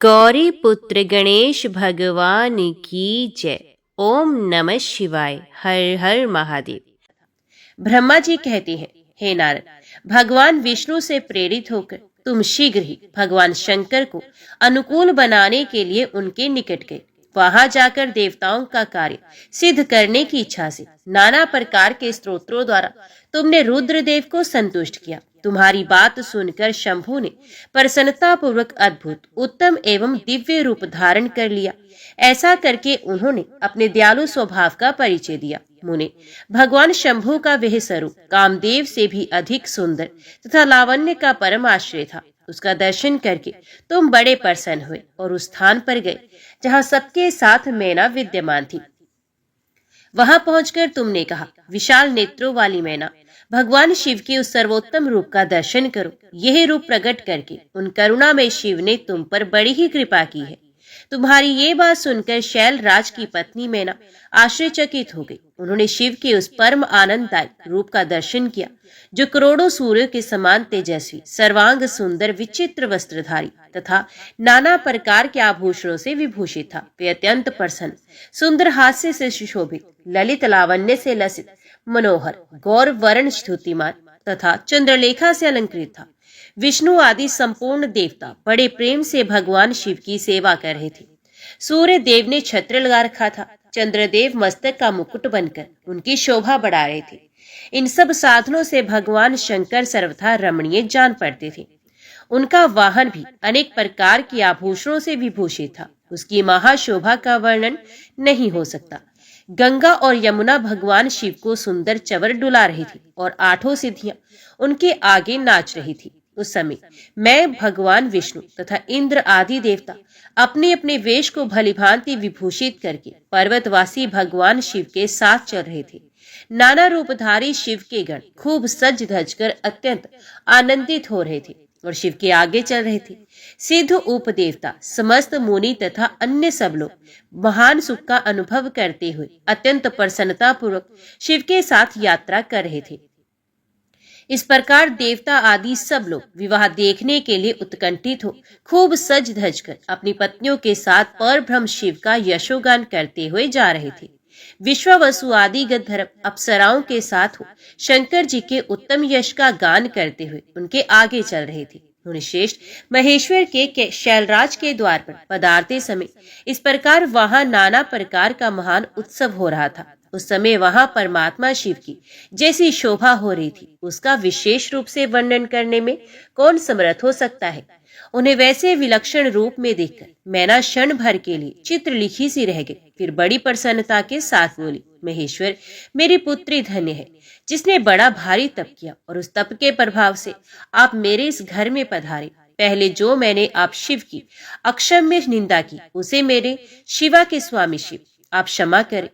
गौरी पुत्र गणेश भगवान की जय। ओम नमः शिवाय। हर हर महादेव। ब्रह्मा जी कहते हैं, हे नारद, भगवान विष्णु से प्रेरित होकर तुम शीघ्र ही भगवान शंकर को अनुकूल बनाने के लिए उनके निकट गए। वहां जाकर देवताओं का कार्य सिद्ध करने की इच्छा से नाना प्रकार के स्तोत्रों द्वारा तुमने रुद्रदेव को संतुष्ट किया। तुम्हारी बात सुनकर शंभु ने प्रसन्नता पूर्वक अद्भुत, उत्तम एवं दिव्य रूप धारण कर लिया। ऐसा करके उन्होंने अपने दयालु स्वभाव का परिचय दिया। मुने, भगवान शंभु का वह स्वरूप कामदेव से भी अधिक सुंदर तथा लावण्य का परम आश्रय था। उसका दर्शन करके तुम बड़े प्रसन्न हुए और उस स्थान पर गए जहाँ सबके साथ मैना विद्यमान थी। वहां पहुंचकर तुमने कहा, विशाल नेत्रों वाली मैना, भगवान शिव के उस सर्वोत्तम रूप का दर्शन करो। यह रूप प्रकट करके उन करुणा में शिव ने तुम पर बड़ी ही कृपा की है। तुम्हारी ये बात सुनकर शैलराज की पत्नी मैना आश्चर्यचकित हो गई। उन्होंने शिव के उस परम आनंददायक रूप का दर्शन किया जो करोड़ों सूर्यों के समान तेजस्वी, सर्वांग सुंदर, विचित्र वस्त्रधारी तथा नाना प्रकार के आभूषणों से विभूषित था। वे अत्यंत प्रसन्न, सुंदर हास्य से सुशोभित, ललित लावण्य से लसित, मनोहर, गौर वर्ण स्तुतिमान तथा चंद्रलेखा से अलंकृत था। विष्णु आदि संपूर्ण देवता बड़े प्रेम से भगवान शिव की सेवा कर रहे थे। सूर्य देव ने छत्र लगा रखा था। चंद्रदेव मस्तक का मुकुट बनकर उनकी शोभा बढ़ा रहे थे। इन सब साधनों से भगवान शंकर सर्वथा रमणीय जान पड़ते थे। उनका वाहन भी अनेक प्रकार के आभूषणों से विभूषित था। उसकी महाशोभा का वर्णन नहीं हो सकता। गंगा और यमुना भगवान शिव को सुंदर चवर डुला रही थी और 8 सिद्धियां उनके आगे नाच रही थी। उस समय मैं, भगवान विष्णु तथा इंद्र आदि देवता अपने अपने वेश को भलीभांति विभूषित करके पर्वतवासी भगवान शिव के साथ चल रहे थे। नाना रूपधारी शिव के गण खूब सज धज कर अत्यंत आनंदित हो रहे थे और शिव के आगे चल रहे थे। सिद्ध उपदेवता, समस्त मुनि तथा अन्य सब लोग महान सुख का अनुभव करते हुए अत्यंत प्रसन्नता पूर्वक शिव के साथ यात्रा कर रहे थे। इस प्रकार देवता आदि सब लोग विवाह देखने के लिए उत्कंठित हो खूब सज धज कर अपनी पत्नियों के साथ परब्रह्म शिव का यशोगान करते हुए जा रहे थे। विश्वावसु आदि गंधर्व अप्सराओं के साथ हो शंकर जी के उत्तम यश का गान करते हुए उनके आगे चल रहे थे। उन्हें श्रेष्ठ महेश्वर के शैलराज के द्वार पर पधारते समय इस प्रकार वहां नाना प्रकार का महान उत्सव हो रहा था। उस समय वहां परमात्मा शिव की जैसी शोभा हो रही थी, उसका विशेष रूप से वर्णन करने में कौन समर्थ हो सकता है। उन्हें वैसे विलक्षण रूप में देखकर मैना क्षण भर के लिए चित्र लिखी सी रह गई। फिर बड़ी प्रसन्नता के साथ बोली, महेश्वर, मेरी पुत्री धन्य है जिसने बड़ा भारी तप किया और उस तप के प्रभाव से आप मेरे इस घर में पधारे। पहले जो मैंने आप शिव की अक्षम्य निंदा की, उसे मेरे शिवा के स्वामी शिव आप क्षमा करें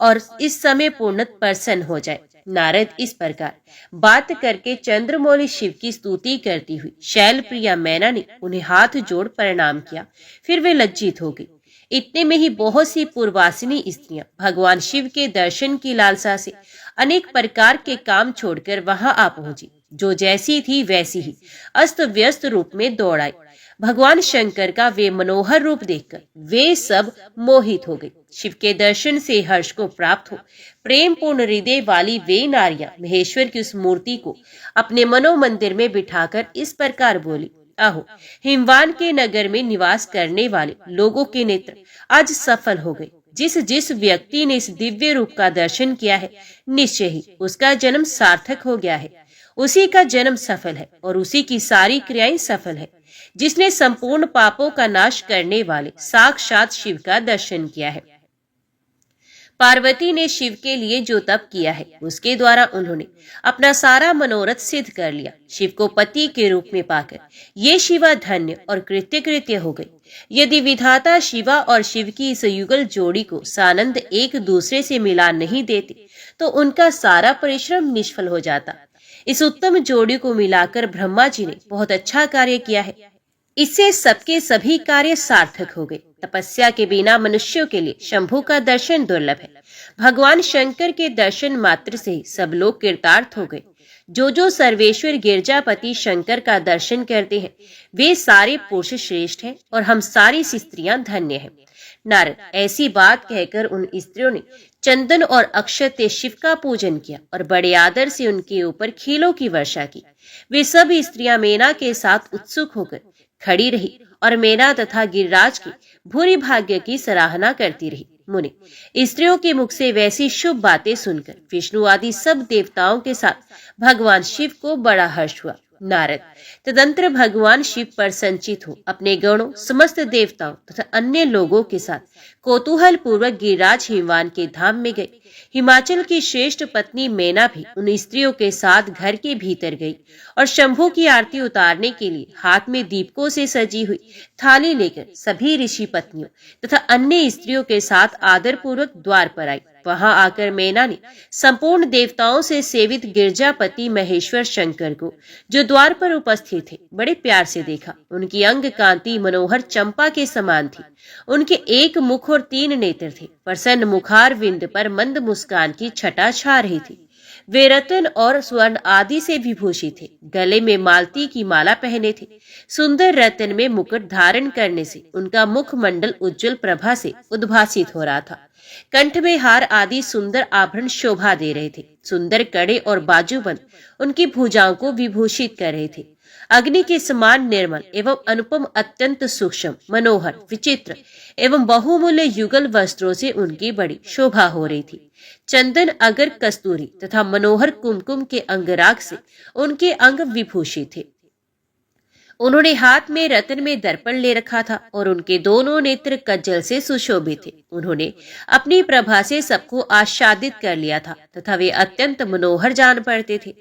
और इस समय पूर्ण प्रसन्न हो जाए। नारद इस प्रकार बात करके चंद्रमौली शिव की स्तुति करती हुई शैल प्रिया मैना ने उन्हें हाथ जोड़ प्रणाम किया। फिर वे लज्जित हो गई। इतने में ही बहुत सी पूर्वासिनी स्त्रियां भगवान शिव के दर्शन की लालसा से अनेक प्रकार के काम छोड़कर वहां आ पहुंची। जो जैसी थी वैसी ही अस्त व्यस्त रूप में दौड़ आई। भगवान शंकर का वे मनोहर रूप देखकर वे सब मोहित हो गई। शिव के दर्शन से हर्ष को प्राप्त हो प्रेम पूर्ण हृदय वाली वे नारियां महेश्वर की उस मूर्ति को अपने मनो मंदिर में बिठाकर इस प्रकार बोली, आहो, हिमवान के नगर में निवास करने वाले लोगों के नेत्र आज सफल हो गए। जिस जिस व्यक्ति ने इस दिव्य रूप का दर्शन किया है, निश्चय ही उसका जन्म सार्थक हो गया है। उसी का जन्म सफल है और उसी की सारी क्रियाएं सफल है जिसने संपूर्ण पापों का नाश करने वाले साक्षात शिव का दर्शन किया है। पार्वती ने शिव के लिए जो तप किया है उसके द्वारा उन्होंने अपना सारा मनोरथ सिद्ध कर लिया। शिव को पति के रूप में पाकर ये शिवा धन्य और कृत्य हो गई। यदि विधाता शिवा और शिव की इस युगल जोड़ी को सानंद एक दूसरे से मिला नहीं देते तो उनका सारा परिश्रम निष्फल हो जाता। इस उत्तम जोड़ी को मिलाकर ब्रह्मा जी ने बहुत अच्छा कार्य किया है। इससे सबके सभी कार्य सार्थक हो गए। तपस्या के बिना मनुष्यों के लिए शंभु का दर्शन दुर्लभ है। भगवान शंकर के दर्शन मात्र से ही सब लोग कृतार्थ हो गए। जो सर्वेश्वर गिरजापति शंकर का दर्शन करते हैं वे सारे पुरुष श्रेष्ठ हैं और हम सारी स्त्रियां धन्य हैं। नारद, ऐसी बात कहकर उन स्त्रियों ने चंदन और अक्षत से शिव का पूजन किया और बड़े आदर से उनके ऊपर खीलों की वर्षा की। वे सब स्त्रियां मेना के साथ उत्सुक होकर खड़ी रही और मेना तथा गिरिराज की भूरि भाग्य की सराहना करती रही। मुनि, स्त्रियों के मुख से वैसी शुभ बातें सुनकर विष्णु आदि सब देवताओं के साथ भगवान शिव को बड़ा हर्ष हुआ। नारद, तदंतर भगवान शिव पर संचित हो अपने गणों, समस्त देवताओं तथा अन्य लोगों के साथ कौतूहल पूर्वक गिरिराज हिमवान के धाम में गए। हिमाचल की श्रेष्ठ पत्नी मेना भी उन स्त्रियों के साथ घर के भीतर गई और शंभु की आरती उतारने के लिए हाथ में दीपकों से सजी हुई थाली लेकर सभी ऋषि पत्नियों तथा अन्य स्त्रियों के साथ आदर पूर्वक द्वार पर आई। वहां आकर मेना ने संपूर्ण देवताओं से सेवित गिरजापति महेश्वर शंकर को, जो द्वार पर उपस्थित थे, बड़े प्यार से देखा। उनकी अंग कांति मनोहर चंपा के समान थी। उनके एक मुख और 3 नेत्र थे। प्रसन्न मुखार विंद पर मंद मुस्कान की छटा छा रही थी। वे रत्न और स्वर्ण आदि से विभूषित थे। गले में मालती की माला पहने थे। सुंदर रत्न में मुकुट धारण करने से उनका मुख मंडल उज्जवल प्रभा से उद्भासित हो रहा था। कंठ में हार आदि सुंदर आभरण शोभा दे रहे थे। सुंदर कड़े और बाजूबंद उनकी भुजाओं को विभूषित कर रहे थे। अग्नि के समान निर्मल एवं अनुपम, अत्यंत सूक्ष्म, मनोहर, विचित्र एवं बहुमूल्य युगल वस्त्रों से उनकी बड़ी शोभा हो रही थी। चंदन, अगर, कस्तूरी तथा मनोहर कुमकुम के अंगराग से उनके अंग विभूषित थे। उन्होंने हाथ में रत्न में दर्पण ले रखा था और उनके दोनों नेत्र कज्जल से सुशोभित थे। उन्होंने अपनी प्रभा से सबको आच्छादित कर लिया था तथा वे अत्यंत मनोहर जान पड़ते थे।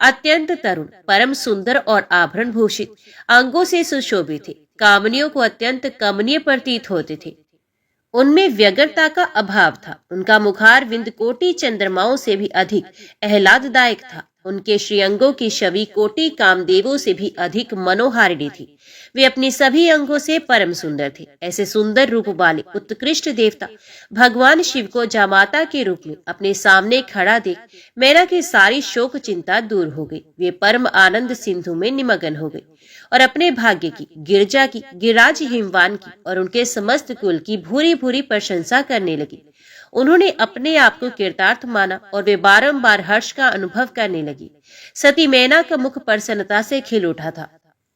अत्यंत तरुण, परम सुंदर और आभरण भूषित, अंगों से सुशोभित थे। कामनियों को अत्यंत कमनीय प्रतीत होते थे। उनमें व्यग्रता का अभाव था। उनका मुखार विंद कोटि चंद्रमाओं से भी अधिक आह्लाददायक था। उनके श्रीअंगों की छवि कोटि कामदेवों से भी अधिक मनोहारिणी थी। वे अपनी सभी अंगों से परम सुंदर थे। ऐसे सुंदर रूप वाले उत्कृष्ट देवता भगवान शिव को जामाता के रूप में अपने सामने खड़ा देख मेरा की सारी शोक चिंता दूर हो गई। वे परम आनंद सिंधु में निमग्न हो गई और अपने भाग्य की, गिरजा की, गिरिराज हिमवान की और उनके समस्त कुल की भूरी भूरी प्रशंसा करने लगी। उन्होंने अपने आप को कृतार्थ माना और वे बारंबार हर्ष का अनुभव करने लगी। सती मेना का मुख प्रसन्नता से खिल उठा था।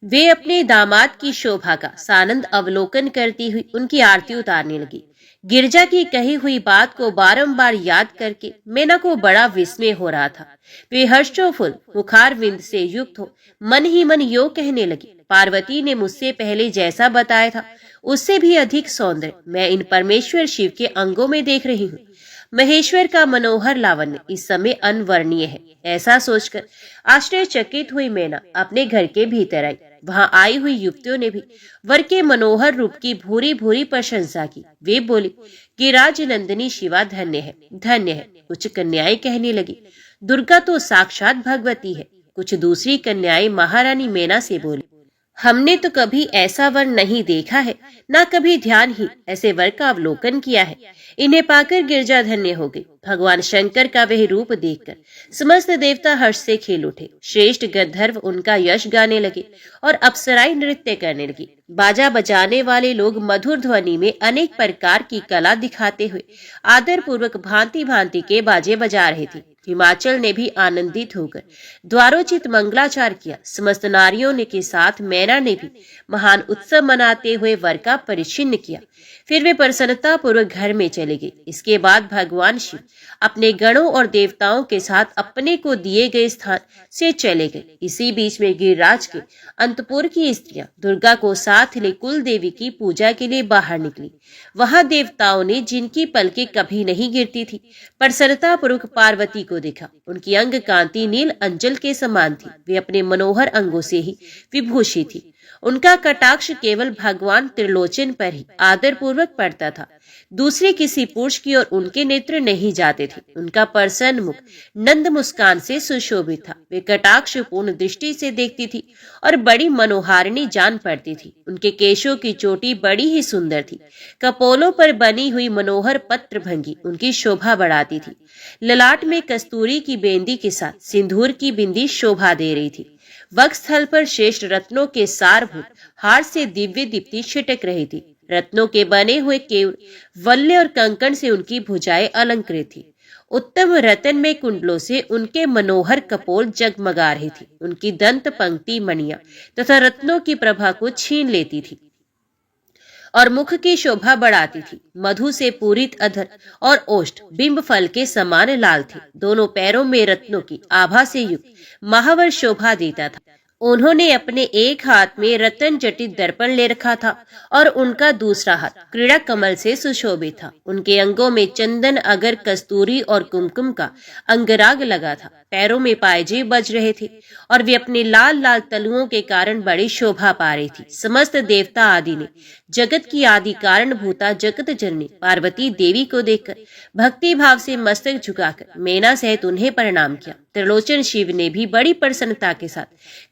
वे अपने दामाद की शोभा का सानंद अवलोकन करती हुई उनकी आरती उतारने लगी। गिरजा की कही हुई बात को बारंबार याद करके मेना को बड़ा विस्मय हो रहा था। वे हर्षोफुल मुखार विंद से युक्त हो मन ही मन यो कहने लगी, पार्वती ने मुझसे पहले जैसा बताया था उससे भी अधिक सौंदर्य मैं इन परमेश्वर शिव के अंगों में देख रही हूँ। महेश्वर का मनोहर लावण्य इस समय अनवर्णीय है। ऐसा सोचकर आश्चर्यचकित हुई मेना अपने घर के भीतर आई। वहां आई हुई युवतियों ने भी वर के मनोहर रूप की भूरी भूरी प्रशंसा की। वे बोली, गिरिराज नंदिनी शिवा धन्य है, धन्य है। कुछ कन्याएं कहने लगी, दुर्गा तो साक्षात भगवती है। कुछ दूसरी कन्याएं महारानी मेना से बोली, हमने तो कभी ऐसा वर नहीं देखा है, ना कभी ध्यान ही ऐसे वर का अवलोकन किया है। इन्हें पाकर गिरजा धन्य हो गई। भगवान शंकर का वह रूप देखकर समस्त देवता हर्ष से खेल उठे। श्रेष्ठ गंधर्व उनका यश गाने लगे और अप्सराएं नृत्य करने लगी। बाजा बजाने वाले लोग मधुर ध्वनि में अनेक प्रकार की कला दिखाते हुए आदर पूर्वक भांति भांति के बाजे बजा रहे थे। हिमाचल ने भी आनंदित होकर द्वारोचित मंगलाचार किया। समस्त नारियों ने के साथ मैना ने भी महान उत्सव मनाते हुए वर का परिचिन्न किया। फिर वे प्रसन्नता पूर्वक घर में चले गए। इसके बाद भगवान शिव अपने गणों और देवताओं के साथ अपने को दिए गए स्थान से चले गए। इसी बीच में गिरिराज के अंतपुर की स्त्रियां दुर्गा को साथ ले कुल देवी की पूजा के लिए बाहर निकली। वहां देवताओं ने, जिनकी पलकें कभी नहीं गिरती थी, प्रसन्नता पूर्वक पार्वती को देखा। उनकी अंग कांति नील अंजल के समान थी। वे अपने मनोहर अंगों से ही विभूषित थी। उनका कटाक्ष केवल भगवान त्रिलोचन पर ही आदर पूर्वक पड़ता था। दूसरे किसी पुरुष की ओर उनके नेत्र नहीं जाते थे। उनका प्रसन्न मुख नंद मुस्कान से सुशोभित था। वे कटाक्ष पूर्ण दृष्टि से देखती थी और बड़ी मनोहारिणी जान पड़ती थी। उनके केशों की चोटी बड़ी ही सुंदर थी। कपोलों पर बनी हुई मनोहर पत्र भंगी उनकी शोभा बढ़ाती थी। ललाट में कस्तूरी की बेंदी के साथ सिंदूर की बिंदी शोभा दे रही थी। वक्षस्थल पर श्रेष्ठ रत्नों के सारभूत हार से दिव्य दीप्ति छिटक रही थी। रत्नों के बने हुए केवल वल्ले और कंकण से उनकी भुजाएं अलंकृत थी। उत्तम रतन में कुंडलों से उनके मनोहर कपोल जगमगा रही थी। उनकी दंत पंक्ति मणियां तथा रत्नों की प्रभा को छीन लेती थी और मुख की शोभा बढ़ाती थी। मधु से पूरित अधर और ओष्ठ बिंब फल के समान लाल थे। दोनों पैरों में रत्नों की आभा से युक्त महावर शोभा देता था। उन्होंने अपने एक हाथ में रतन जटित दर्पण ले रखा था और उनका दूसरा हाथ क्रीड़ा कमल से सुशोभित था। उनके अंगों में चंदन, अगर, कस्तूरी और कुमकुम का अंगराग लगा था। पैरों में पायजे बज रहे थे और वे अपने लाल लाल तलुओं के कारण बड़ी शोभा पा रही थी। समस्त देवता आदि ने जगत की आदि कारण भूता जगत जननी पार्वती देवी को देखकर भक्ति भाव से मस्तक झुकाकर मेना सहित उन्हें प्रणाम किया। त्रिलोचन शिव ने भी बड़ी प्रसन्नता के साथ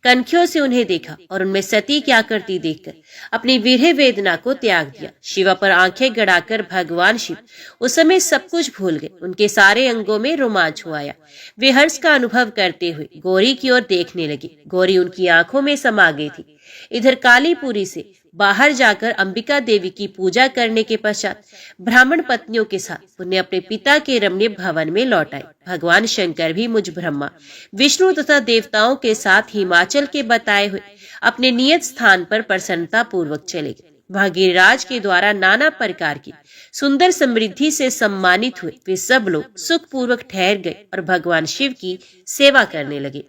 कनखियों से उन्हें देखा और उनमें सती क्या करती देखकर अपनी विरह वेदना को त्याग दिया। शिवा पर आंखें गड़ाकर भगवान शिव उस समय सब कुछ भूल गए। उनके सारे अंगों में रोमांच हो आया। वे हर्ष का अनुभव करते हुए गौरी की ओर देखने लगे। गौरी उनकी आंखों में समा गई थी। इधर कालीपुरी से बाहर जाकर अंबिका देवी की पूजा करने के पश्चात ब्राह्मण पत्नियों के साथ उन्हें अपने पिता के रमणीय भवन में लौट आए। भगवान शंकर भी मुझ ब्रह्मा, विष्णु तथा देवताओं के साथ हिमाचल के बताए हुए अपने नियत स्थान पर प्रसन्नता पूर्वक चले गए। वहां गिरिराज के द्वारा नाना प्रकार की सुंदर समृद्धि से सम्मानित हुए वे सब लोग सुखपूर्वक ठहर गए और भगवान शिव की सेवा करने लगे।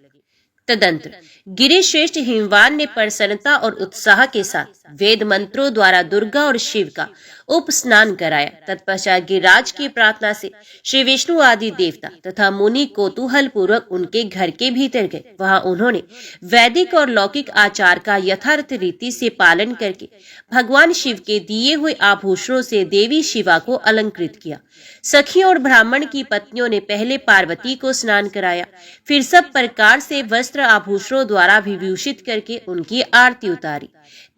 तदंतर गिरिश्रेष्ठ हिमवान ने प्रसन्नता और उत्साह के साथ वेद मंत्रों द्वारा दुर्गा और शिव का उप स्नान कराया। तत्पश्चात गिरिराज की प्रार्थना से श्री विष्णु आदि देवता तथा मुनि कौतूहल पूर्वक उनके घर के भीतर गए। वहां उन्होंने वैदिक और लौकिक आचार का यथार्थ रीति से पालन करके भगवान शिव के दिए हुए आभूषणों से देवी शिवा को अलंकृत किया। सखियों और ब्राह्मण की पत्नियों ने पहले पार्वती को स्नान कराया, फिर सब प्रकार से वस्त्र आभूषणों द्वारा विभूषित करके उनकी आरती उतारी।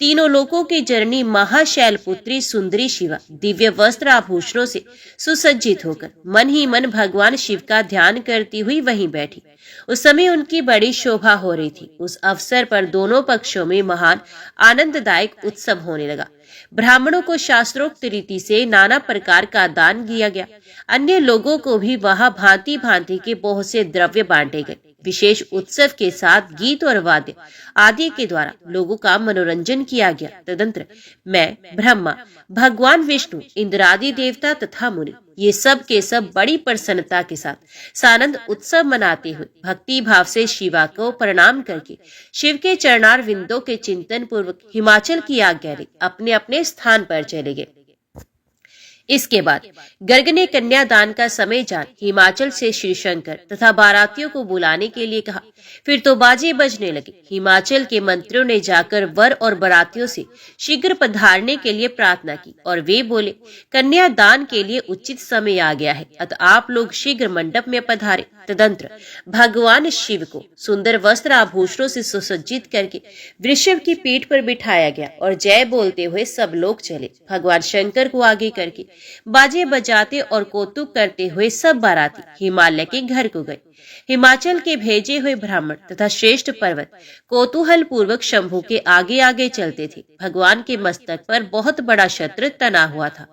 तीनों लोकों की जननी महाशैल पुत्री सुंदरी शिवा दिव्य वस्त्र आभूषणों से सुसज्जित होकर मन ही मन भगवान शिव का ध्यान करती हुई वहीं बैठी। उस समय उनकी बड़ी शोभा हो रही थी। उस अवसर पर दोनों पक्षों में महान आनंददायक उत्सव होने लगा। ब्राह्मणों को शास्त्रोक्त रीति से नाना प्रकार का दान दिया गया। अन्य लोगों को भी वहां भांति भांति के बहुत से द्रव्य बांटे गए। विशेष उत्सव के साथ गीत और वाद्य आदि के द्वारा लोगों का मनोरंजन किया गया। तदंतर मैं, ब्रह्मा, भगवान विष्णु, इंद्रादि देवता तथा मुनि ये सब के सब बड़ी प्रसन्नता के साथ सानंद उत्सव मनाते हुए भक्ति भाव से शिवा को प्रणाम करके शिव के चरणार विंदों के चिंतन पूर्वक हिमाचल की आज्ञा ले अपने अपने स्थान पर चले गए। इसके बाद गर्ग ने कन्यादान का समय जान हिमाचल से श्री शंकर तथा बारातियों को बुलाने के लिए कहा। फिर तो बाजे बजने लगे। हिमाचल के मंत्रियों ने जाकर वर और बारातियों से शीघ्र पधारने के लिए प्रार्थना की और वे बोले, कन्यादान के लिए उचित समय आ गया है, अतः आप लोग शीघ्र मंडप में पधारे। तदंतर भगवान शिव को सुंदर वस्त्र आभूषणों से सुसज्जित करके वृषभ की पीठ पर बिठाया गया और जय बोलते हुए सब लोग चले। भगवान शंकर को आगे करके बाजे बजाते और कौतुक करते हुए सब बाराती हिमालय के घर को गए। हिमाचल के भेजे हुए ब्राह्मण तथा श्रेष्ठ पर्वत कौतूहल पूर्वक शंभु के आगे आगे चलते थे। भगवान के मस्तक पर बहुत बड़ा छत्र तना हुआ था।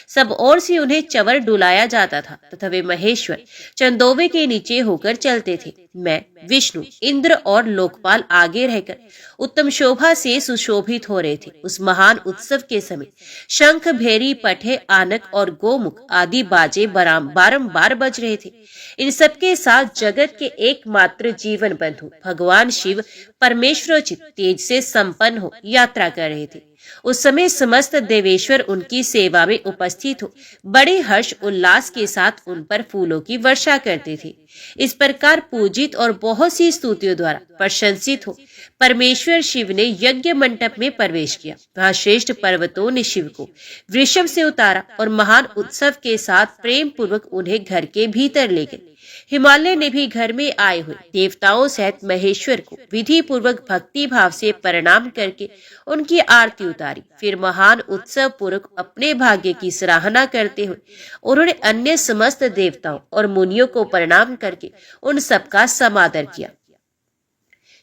सब ओर से उन्हें चवर डुलाया जाता था तथा वे महेश्वर चंदोवे के नीचे होकर चलते थे। मैं, विष्णु, इंद्र और लोकपाल आगे रहकर उत्तम शोभा से सुशोभित हो रहे थे। उस महान उत्सव के समय शंख, भेरी, पठे, आनक और गोमुख आदि बाजे बारंबार बज रहे थे। इन सबके साथ जगत के एकमात्र जीवन बंधु भगवान शिव परमेश्वरोचित तेज से संपन्न हो यात्रा कर रहे थे। उस समय समस्त देवेश्वर उनकी सेवा में उपस्थित हो बड़े हर्ष उल्लास के साथ उन पर फूलों की वर्षा करते थे। इस प्रकार पूजित और बहुत सी स्तुतियों द्वारा प्रशंसित हो परमेश्वर शिव ने यज्ञ मंडप में प्रवेश किया। वहां श्रेष्ठ पर्वतों ने शिव को वृषभ से उतारा और महान उत्सव के साथ प्रेम पूर्वक उन्हें घर के भीतर ले गए। हिमालय ने भी घर में आए हुए देवताओं सहित महेश्वर को विधि पूर्वक भक्ति भाव से प्रणाम करके उनकी आरती उतारी। फिर महान उत्सव पूर्वक अपने भाग्य की सराहना करते हुए उन्होंने अन्य समस्त देवताओं और मुनियों को प्रणाम करके उन सबका समादर किया।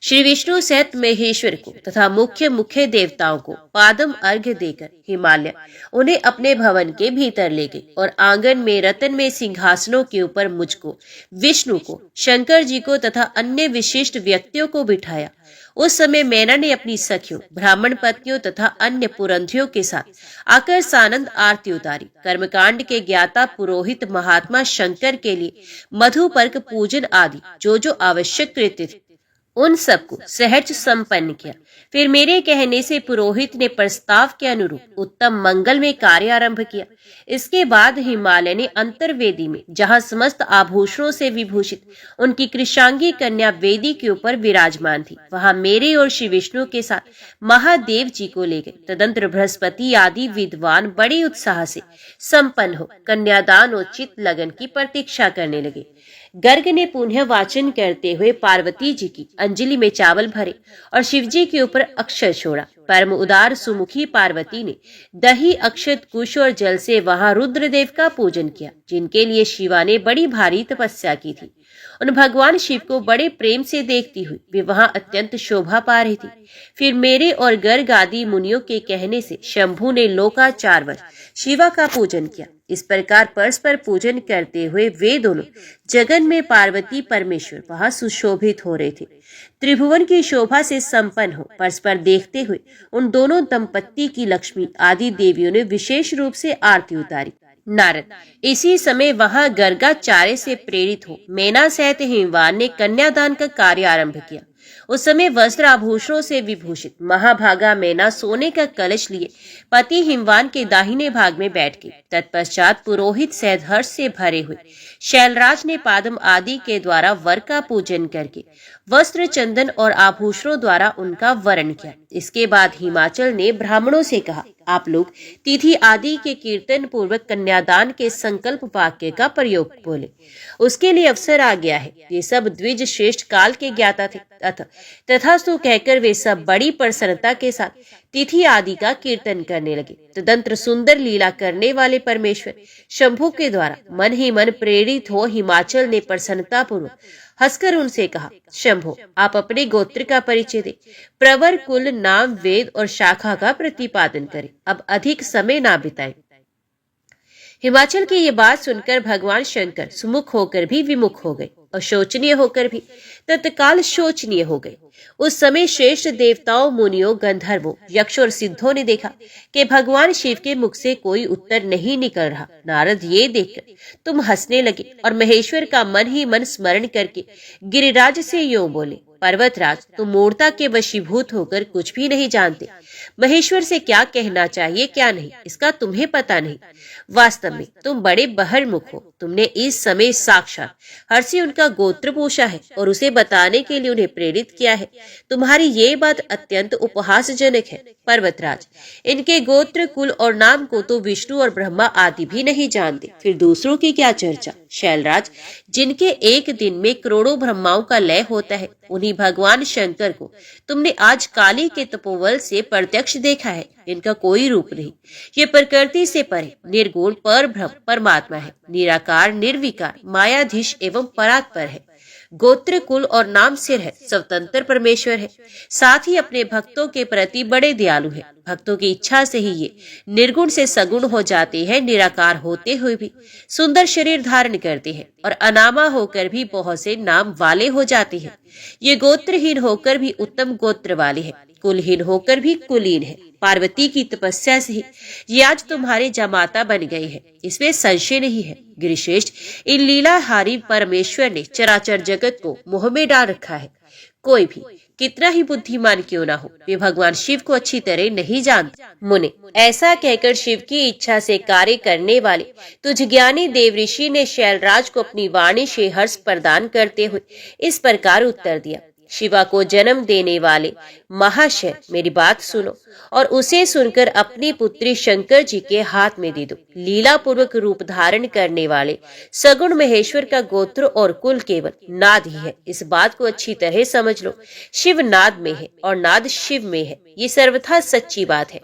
श्री विष्णु सहित महेश्वर को तथा मुख्य देवताओं को पादम अर्घ्य देकर हिमालय उन्हें अपने भवन के भीतर ले गए और आंगन में रतन में सिंहासनों के ऊपर मुझको, विष्णु को, शंकर जी को तथा अन्य विशिष्ट व्यक्तियों को बिठाया। उस समय मैना ने अपनी सखियों, ब्राह्मण पत्नियों तथा अन्य पुरंधियों के साथ आकर सानंद आरती उतारी। कर्मकांड के ज्ञाता पुरोहित महात्मा शंकर के लिए मधुपर्क पूजन आदि जो आवश्यक कृत्य थे उन सबको सहज संपन्न किया। फिर मेरे कहने से पुरोहित ने प्रस्ताव के अनुरूप उत्तम मंगल में कार्य आरंभ किया। इसके बाद हिमालय ने अंतर्वेदी में, जहां समस्त आभूषणों से विभूषित उनकी कृशांगी कन्या वेदी के ऊपर विराजमान थी, वहां मेरे और श्री विष्णु के साथ महादेव जी को ले गए। तदंतर बृहस्पति आदि विद्वान बड़े उत्साह से संपन्न हो कन्यादान और चित्त लगन की प्रतीक्षा करने लगे। गर्ग ने पुनः वाचन करते हुए पार्वती जी की अंजलि में चावल भरे और शिवजी के ऊपर अक्षत छोड़ा। परम उदार सुमुखी पार्वती ने दही, अक्षत, कुश और जल से वहां रुद्रदेव का पूजन किया, जिनके लिए शिवा ने बड़ी भारी तपस्या की थी। उन भगवान शिव को बड़े प्रेम से देखती हुई वे वहां अत्यंत शोभा पा रही थी। फिर मेरे और गर्ग आदि मुनियों के कहने से शंभु ने लोकाचारवश शिवा का पूजन किया। इस प्रकार परस्पर पूजन करते हुए वे दोनों जगन में पार्वती परमेश्वर वहां सुशोभित हो रहे थे। त्रिभुवन की शोभा से संपन्न हो परस्पर देखते हुए उन दोनों दंपत्ति की लक्ष्मी आदि देवियों ने विशेष रूप से आरती उतारी। नारद इसी समय वहां गर्गाचार्य से प्रेरित हो मेना सहित हिमवान ने कन्यादान का कार्य आरंभ किया। उस समय वस्त्र आभूषणों से विभूषित महाभागा मेना सोने का कलश लिए पति हिमवान के दाहिने भाग में बैठ गई। तत्पश्चात पुरोहित सहित हर्ष से भरे हुए शैलराज ने पादम आदि के द्वारा वर का पूजन करके वस्त्र, चंदन और आभूषणों द्वारा उनका वरण किया। इसके बाद हिमाचल ने ब्राह्मणों से कहा, आप लोग तिथि आदि के कीर्तन पूर्वक कन्यादान के संकल्प वाक्य का प्रयोग बोले। उसके लिए अवसर आ गया है। ये सब द्विज श्रेष्ठ काल के ज्ञाता थे। तथास्तु कहकर वे सब बड़ी प्रसन्नता के साथ तिथि आदि का कीर्तन करने लगे। तदंतर सुंदर लीला करने वाले परमेश्वर शंभु के द्वारा मन ही मन प्रेरित हो हिमाचल ने प्रसन्नता पूर्वक हंसकर उनसे कहा, शंभो आप अपने गोत्र का परिचय दे, प्रवर, कुल, नाम, वेद और शाखा का प्रतिपादन करें। अब अधिक समय ना बिताएं। हिमाचल की ये बात सुनकर भगवान शंकर सुमुख होकर भी विमुख हो गए और शोचनीय होकर भी तत्काल शोचनीय हो गए। उस समय श्रेष्ठ देवताओं, मुनियों, गंधर्वों, यक्ष और सिद्धों ने देखा कि भगवान शिव के मुख से कोई उत्तर नहीं निकल रहा। नारद ये देखकर तुम हंसने लगे और महेश्वर का मन ही मन स्मरण करके गिरिराज से यूं बोले, पर्वतराज तुम मूर्ता के वशीभूत होकर कुछ भी नहीं जानते। महेश्वर से क्या कहना चाहिए क्या नहीं इसका तुम्हें पता नहीं। वास्तव में तुम बड़े बहिर्मुख हो। तुमने इस समय साक्षात हर्षि उनका गोत्र पूछा है और उसे बताने के लिए उन्हें प्रेरित किया है। तुम्हारी ये बात अत्यंत उपहासजनक है। पर्वतराज इनके गोत्र, कुल और नाम को तो विष्णु और ब्रह्मा आदि भी नहीं जानते, फिर दूसरों की क्या चर्चा। शैलराज जिनके एक दिन में करोड़ों ब्रह्माओं का लय होता है, उन्हीं भगवान शंकर को तुमने आज काली के तपोबल से प्रत्यक्ष देखा है। इनका कोई रूप नहीं, ये प्रकृति से परे निर्गुण पर ब्रह्म परमात्मा है। निराकार, निर्विकार, मायाधीश एवं परात्पर है। गोत्र, कुल और नाम से है स्वतंत्र परमेश्वर है। साथ ही अपने भक्तों के प्रति बड़े दयालु है। भक्तों की इच्छा से ही ये निर्गुण से सगुण हो जाते हैं। निराकार होते हुए भी सुंदर शरीर धारण करते हैं और अनामा होकर भी बहुत से नाम वाले हो जाते हैं। ये गोत्रहीन होकर भी उत्तम गोत्र वाले हैं, कुलहीन होकर भी कुलीन है। पार्वती की तपस्या से ही ये आज तुम्हारे जमाता बन गए हैं, इसमें संशय नहीं है। गिरिश्रेष्ठ इन लीलाहारी परमेश्वर ने चराचर जगत को मोह में डाल रखा है। कोई भी कितना ही बुद्धिमान क्यों ना हो, वे भगवान शिव को अच्छी तरह नहीं जानते। मुने, ऐसा कहकर शिव की इच्छा से कार्य करने वाले तुझ ज्ञानी देव ऋषि ने शैलराज को अपनी वाणी से हर्ष प्रदान करते हुए इस प्रकार उत्तर दिया। शिवा को जन्म देने वाले महाशय, मेरी बात सुनो और उसे सुनकर अपनी पुत्री शंकर जी के हाथ में दे दो। लीला पूर्वक रूप धारण करने वाले सगुण महेश्वर का गोत्र और कुल केवल नाद ही है। इस बात को अच्छी तरह समझ लो। शिव नाद में है और नाद शिव में है, ये सर्वथा सच्ची बात है।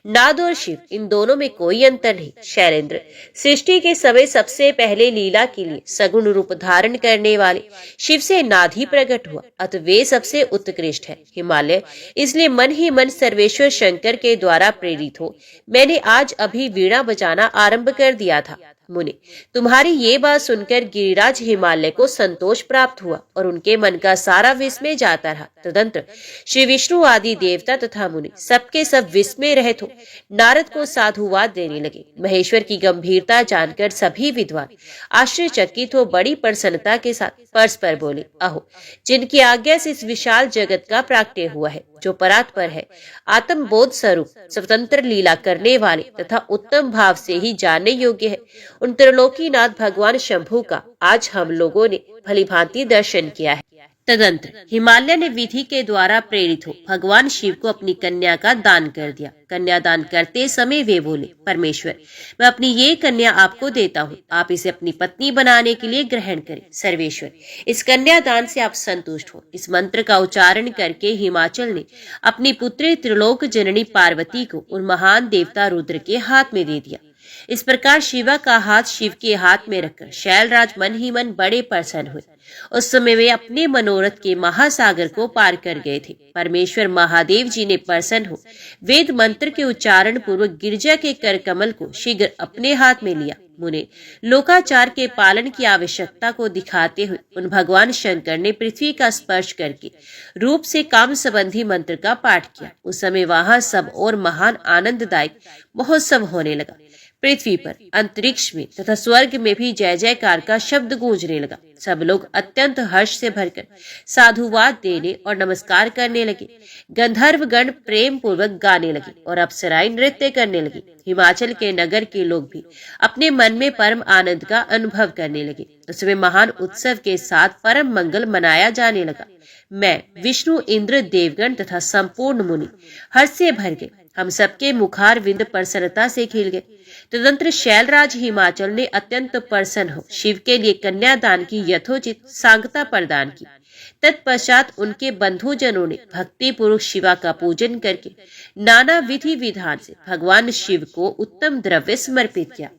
नाद और शिव, इन दोनों में कोई अंतर नहीं। शैलेंद्र, सृष्टि के समय सबसे पहले लीला के लिए सगुण रूप धारण करने वाले शिव से नाद ही प्रकट हुआ, अतः वे सबसे उत्कृष्ट है। हिमालय, इसलिए मन ही मन सर्वेश्वर शंकर के द्वारा प्रेरित हो मैंने आज अभी वीणा बजाना आरंभ कर दिया था। मुनि, तुम्हारी ये बात सुनकर गिरिराज हिमालय को संतोष प्राप्त हुआ और उनके मन का सारा विस्मय जाता रहा। तदंतर श्री विष्णु आदि देवता तथा मुनि सबके सब विस्मय रहित हो नारद को साधुवाद देने लगे। महेश्वर की गंभीरता जानकर सभी विद्वान आश्चर्यचकित हो बड़ी प्रसन्नता के साथ परस्पर बोले, अहो, जिनकी आज्ञा से इस विशाल जगत का प्राकट्य हुआ है, जो परात्पर है, आत्म बोध स्वरूप स्वतंत्र लीला करने वाले तथा उत्तम भाव से ही जानने योग्य है, उन त्रिलोकीनाथ भगवान शंभु का आज हम लोगों ने भली भांति दर्शन किया है। तदंतर हिमालय ने विधि के द्वारा प्रेरित हो भगवान शिव को अपनी कन्या का दान कर दिया। कन्यादान करते समय वे बोले, परमेश्वर, मैं अपनी ये कन्या आपको देता हूँ, आप इसे अपनी पत्नी बनाने के लिए ग्रहण करें। सर्वेश्वर, इस कन्यादान से आप संतुष्ट हो। इस मंत्र का उच्चारण करके हिमाचल ने अपनी पुत्री त्रिलोक जननी पार्वती को उन महान देवता रुद्र के हाथ में दे दिया। इस प्रकार शिवा का हाथ शिव के हाथ में रखकर शैलराज मन ही मन बड़े प्रसन्न हुए। उस समय वे अपने मनोरथ के महासागर को पार कर गए थे। परमेश्वर महादेव जी ने प्रसन्न हो वेद मंत्र के उच्चारण पूर्वक गिरजा के कर कमल को शीघ्र अपने हाथ में लिया। मुने, लोकाचार के पालन की आवश्यकता को दिखाते हुए उन भगवान शंकर ने पृथ्वी का स्पर्श करके रूप से काम संबंधी मंत्र का पाठ किया। उस समय वहां सब और महान आनंददायक महोत्सव होने लगा। पृथ्वी पर, अंतरिक्ष में तथा स्वर्ग में भी जय जयकार का शब्द गूंजने लगा। सब लोग अत्यंत हर्ष से भरकर साधुवाद देने और नमस्कार करने लगे। गंधर्व गण प्रेम पूर्वक गाने लगे और अप्सराएं नृत्य करने लगी। हिमाचल के नगर के लोग भी अपने मन में परम आनंद का अनुभव करने लगे। उसमें महान उत्सव के साथ परम मंगल मनाया जाने लगा। मैं, विष्णु, इंद्र, देवगण तथा संपूर्ण मुनि हर्ष से भर गए। हम सबके मुखार विंद प्रसन्नता से खिल गए। तदंतर शैलराज हिमाचल ने अत्यंत प्रसन्न हो शिव के लिए कन्यादान की यथोचित सांगता प्रदान की। तत्पश्चात उनके बंधुजनों ने भक्ति पूर्वक शिवा का पूजन करके नाना विधि विधान से भगवान शिव को उत्तम द्रव्य समर्पित किया।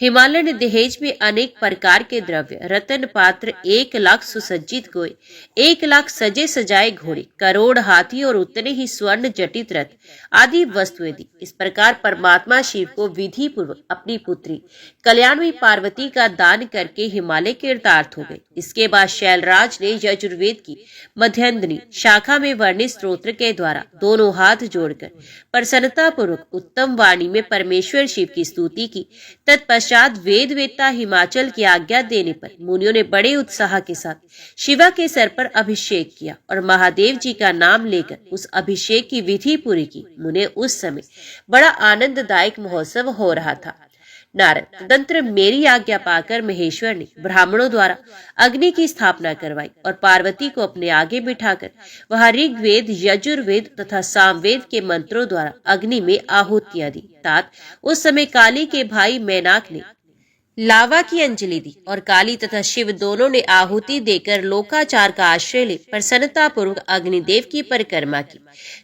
हिमालय ने दहेज में अनेक प्रकार के द्रव्य, रतन पात्र, 1,00,000 सुसज्जित गोए, 1,00,000 सजे सजाए घोड़े, करोड़ हाथी और उतने ही स्वर्ण जटित रथ आदि वस्तुएं दी। इस प्रकार परमात्मा शिव को विधि पूर्वक अपनी पुत्री कल्याणवी पार्वती का दान करके हिमालय कृतार्थ हो गए। इसके बाद शैलराज ने यजुर्वेद की मध्यंधनी शाखा में वर्णित स्तोत्र के द्वारा दोनों हाथ जोड़कर प्रसन्नता पूर्वक उत्तम वाणी में परमेश्वर शिव की स्तुति की। तत्पश्चात वेद वेत्ता हिमाचल की आज्ञा देने पर मुनियों ने बड़े उत्साह के साथ शिवा के सर पर अभिषेक किया और महादेव जी का नाम लेकर उस अभिषेक की विधि पूरी की। मुने, उस समय बड़ा आनंददायक महोत्सव हो रहा था। नारद, तदंतर मेरी आज्ञा पाकर महेश्वर ने ब्राह्मणों द्वारा अग्नि की स्थापना करवाई और पार्वती को अपने आगे बिठाकर वह ऋग्वेद, यजुर्वेद तथा सामवेद के मंत्रों द्वारा अग्नि में आहुतियां दी। तात उस समय काली के भाई मैनाक ने लावा की अंजलि दी और काली तथा शिव दोनों ने आहुति देकर लोकाचार का आश्रय ले प्रसन्नता पूर्वक अग्निदेव की परिक्रमा की।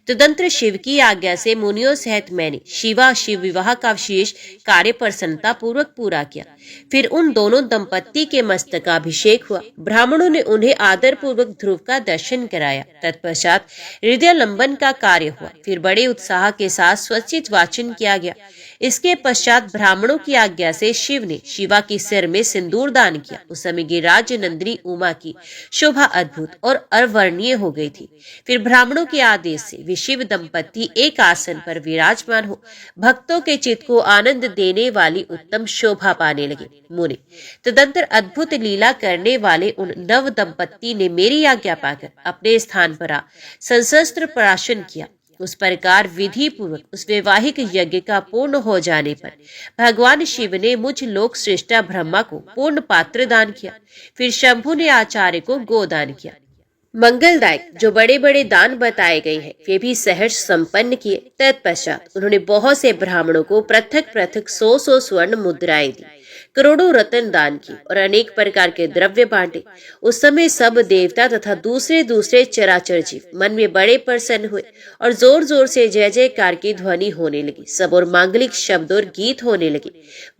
तदंतर शिव की आज्ञा से मुनियों सहित मैंने शिवा शिव विवाह का विशेष कार्य प्रसन्नता पूर्वक पूरा किया। फिर उन दोनों दंपत्ति के मस्तक का अभिषेक हुआ। ब्राह्मणों ने उन्हें आदर पूर्वक ध्रुव का दर्शन कराया। तत्पश्चात हृदय लंबन का कार्य हुआ। फिर बड़े उत्साह के साथ स्वचित वाचन किया गया। इसके पश्चात ब्राह्मणों की आज्ञा से शिव ने शिवा के सिर में सिंदूर दान किया। उस समय गिरिराज नंदिनी उमा की शोभा अद्भुत और अवर्णनीय हो गई थी। फिर ब्राह्मणों के आदेश से वे शिव दंपत्ति एक आसन पर विराजमान हो भक्तों के चित्त को आनंद देने वाली उत्तम शोभा पाने लगे। मुनि, तदंतर अद्भुत लीला करने वाले उन नव दंपत्ति ने मेरी आज्ञा पाकर अपने स्थान पर आ सशस्त्र प्राशन किया। उस प्रकार विधि पूर्वक उस वैवाहिक यज्ञ का पूर्ण हो जाने पर भगवान शिव ने मुझ लोक श्रेष्ठा ब्रह्मा को पूर्ण पात्र दान किया। फिर शंभु ने आचार्य को गोदान किया। मंगलदायक जो बड़े बड़े दान बताए गए हैं वे भी सहर्ष संपन्न किए। तत्पश्चात उन्होंने बहुत से ब्राह्मणों को पृथक पृथक 100 स्वर्ण मुद्राएं दी, करोड़ों रत्न दान की और अनेक प्रकार के द्रव्य बांटे। उस समय सब देवता तथा दूसरे दूसरे चराचर जीव मन में बड़े प्रसन्न हुए और जोर जोर से जय जयकार की ध्वनि होने लगी। सब और मांगलिक शब्द और गीत होने लगे।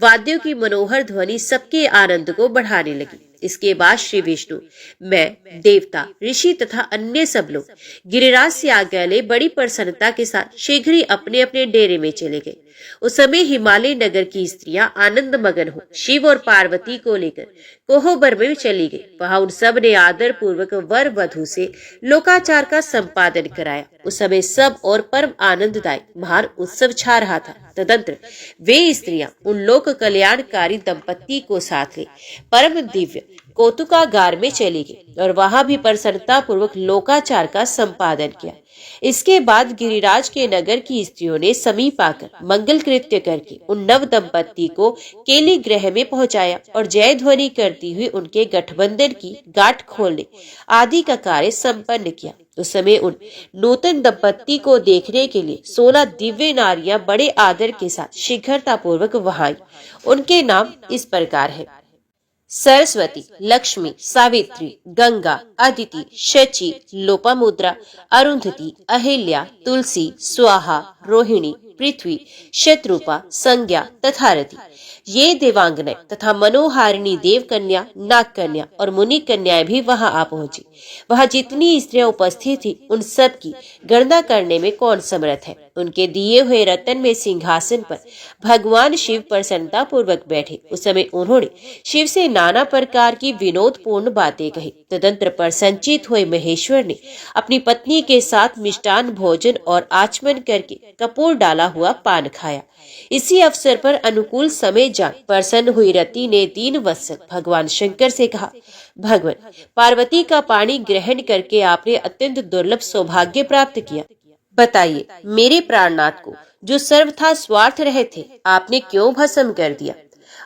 वाद्यों की मनोहर ध्वनि सबके आनंद को बढ़ाने लगी। इसके बाद श्री विष्णु, मैं, देवता, ऋषि तथा अन्य सब लोग गिरिराज से आज्ञा ले बड़ी प्रसन्नता के साथ शीघ्र ही अपने अपने डेरे में चले गए। उस समय हिमालय नगर की स्त्रियां आनंद मगन हो शिव और पार्वती को लेकर कोहबर में चली गई। वहां उन सब ने आदर पूर्वक वर वधु से लोकाचार का संपादन कराया। उस समय सब और परम आनंददायक महान उत्सव छा रहा था। तदंतर वे स्त्रियां उन लोक कल्याणकारी दंपत्ति को साथ ले परम दिव्य कौतुकागार में चली गई और वहां भी प्रसन्नता पूर्वक लोकाचार का संपादन किया। इसके बाद गिरिराज के नगर की स्त्रियों ने समीप आकर मंगल कृत्य करके उन नव दंपत्ति को केली ग्रह में पहुंचाया और जय ध्वनि करती हुई उनके गठबंधन की गांठ खोलने आदि का कार्य संपन्न किया। उस समय उन नूतन दंपत्ति को देखने के लिए 16 दिव्य नारियां बड़े आदर के साथ शीघ्रता पूर्वक वहां आई। उनके नाम इस प्रकार है: सरस्वती, लक्ष्मी, सावित्री, गंगा, अदिति, शची, लोपामुद्रा, अरुंधति, अहिल्या, तुलसी, स्वाहा, रोहिणी, पृथ्वी, शत्रुपा, संज्ञा तथा रति। ये देवांगनाएं तथा मनोहारिणी देव कन्या, नाग कन्या और मुनि कन्याएं भी वहां आ पहुंची। वहां जितनी स्त्रियां उपस्थित थी उन सब की गणना करने में कौन समर्थ है। उनके दिए हुए रतन में सिंहासन पर भगवान शिव प्रसन्नता पूर्वक बैठे। उस समय उन्होंने शिव से नाना प्रकार की विनोदपूर्ण बातें कही। तदंतर प्रसन्नचित हुए महेश्वर ने अपनी पत्नी के साथ मिष्टान भोजन और आचमन करके कपूर डाला हुआ पान खाया। इसी अवसर पर अनुकूल समय जान प्रसन्न हुई रति ने दीन वत्सल भगवान शंकर से कहा, भगवान, पार्वती का पानी ग्रहण करके आपने अत्यंत दुर्लभ सौभाग्य प्राप्त किया। बताइए, मेरे प्राणनाथ को जो सर्वथा स्वार्थ रहे थे आपने क्यों भस्म कर दिया?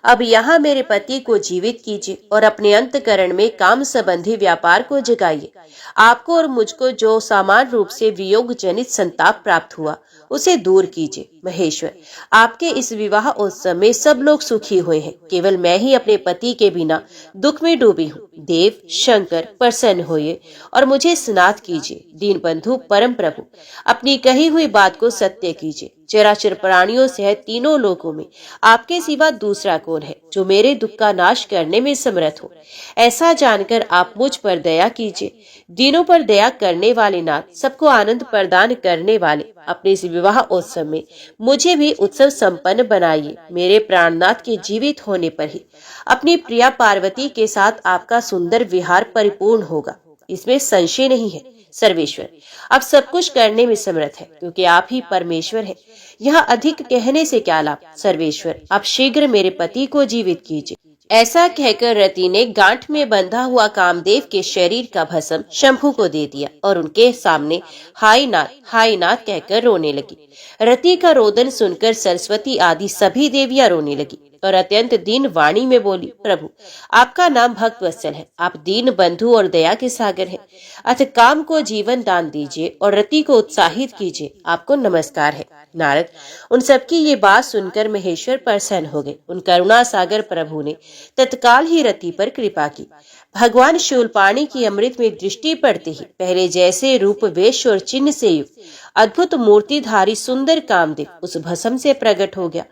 अब यहाँ मेरे पति को जीवित कीजिए और अपने अंतकरण में काम संबंधी व्यापार को जगाइए। आपको और मुझको जो समान रूप से वियोग जनित संताप प्राप्त हुआ उसे दूर कीजिए। महेश्वर, आपके इस विवाह उत्सव में सब लोग सुखी हुए हैं, केवल मैं ही अपने पति के बिना दुख में डूबी हूँ। देव शंकर प्रसन्न होइए और मुझे स्नात कीजिए। दीन बंधु परम प्रभु, अपनी कही हुई बात को सत्य कीजिए। चराचर प्राणियों से तीनों लोकों में आपके सिवा दूसरा कौन है जो मेरे दुख का नाश करने में समर्थ हो? ऐसा जानकर आप मुझ पर दया कीजिए। दीनों पर दया करने वाले नाथ, सबको आनंद प्रदान करने वाले, अपने इस विवाह उत्सव में मुझे भी उत्सव संपन्न बनाइए। मेरे प्राणनाथ के जीवित होने पर ही अपनी प्रिया पार्वती के साथ आपका सुंदर विहार परिपूर्ण होगा, इसमें संशय नहीं है। सर्वेश्वर, आप सब कुछ करने में समर्थ है क्योंकि आप ही परमेश्वर है। यहाँ अधिक कहने से क्या लाभ। सर्वेश्वर, आप शीघ्र मेरे पति को जीवित कीजिए। ऐसा कहकर रति ने गांठ में बंधा हुआ कामदेव के शरीर का भस्म शंभु को दे दिया और उनके सामने हाय नाथ कहकर रोने लगी। रति का रोदन सुनकर सरस्वती आदि सभी देवियां रोने लगी और अत्यंत दीन वाणी में बोली, प्रभु, आपका नाम भक्त वत्सल है, आप दीन बंधु और दया के सागर हैं। अतः काम को जीवन दान दीजिए और रति को उत्साहित कीजिए। आपको नमस्कार है। नारद, उन सबकी ये बात सुनकर महेश्वर प्रसन्न हो गए। उन करुणा सागर प्रभु ने तत्काल ही रति पर कृपा की। भगवान शूलपाणी की अमृत में दृष्टि पड़ते ही पहले जैसे रूप वेश और चिन्ह से युक्त अद्भुत मूर्तिधारी सुंदर कामदेव उस भस्म से प्रकट हो गया।